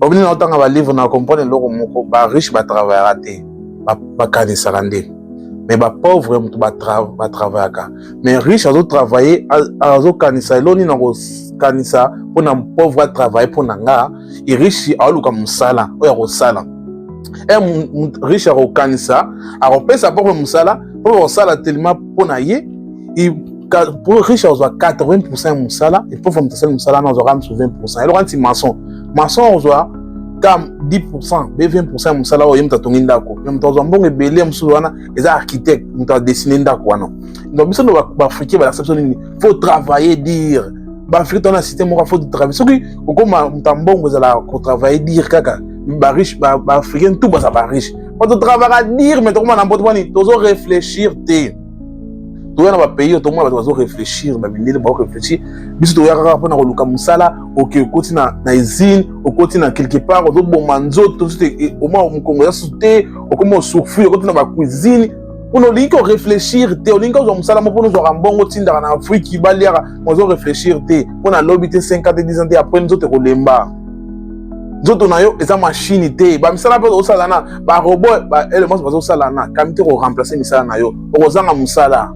Obini na otanga ba livre na comprendre loko moko ba riche ba travailler raté ba kanisa rande mais ba pauvre mutu ba travailler ka mais riche azo travailler azo kanisa eloni na ko kanisa pour na pauvre travailler pour na nga et riche aluka musala oya ko sala riche a kanisa a repesa pour musala pour sala tellement pour na ye et pour riche azo 80% musala et pour faire musala na azo 20%. Alors anti maçon azo comme 10%, 20% musala o yemta tongi ndako. Yemta ozo mbongo ebele musulu wana eza architecte, muta dessiner ndako wana. Donc biso no ba africain ba acception ni faut travailler dire. Ba africain na système mo faut travailler. Soki okoma muta mbongo ezala ko travailler dire kaka. Ba riche ba africain tout ba riche. Quand on travaille dire mais comment na mboto bani tozo réfléchir te. Tout na ba pays tout monde ba réfléchir, ba bindele ba réfléchir. Biso to yaka pona ko luka musala OK koti na usine okoti na quelque part ozo bomba nzoto au moins mukongo ya sauter okoma souffrir okoti na ba cuisine on olingi ko réfléchir te olingi ko musala mo pona zo rambongo tinda na Afrique baliaka ozo réfléchir te pona lobby te 50 10 ans après nzoto ko lemba nzoto na yo eza machine te ba misala pe osala na ba robot ba éléments bazo sala na kamite ko remplacer misala na yo okozanga musala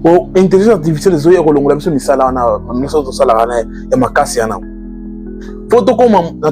o intelligence artificielle zo yeko longola biso misala na misala to sala na ya makasi yana photo comme na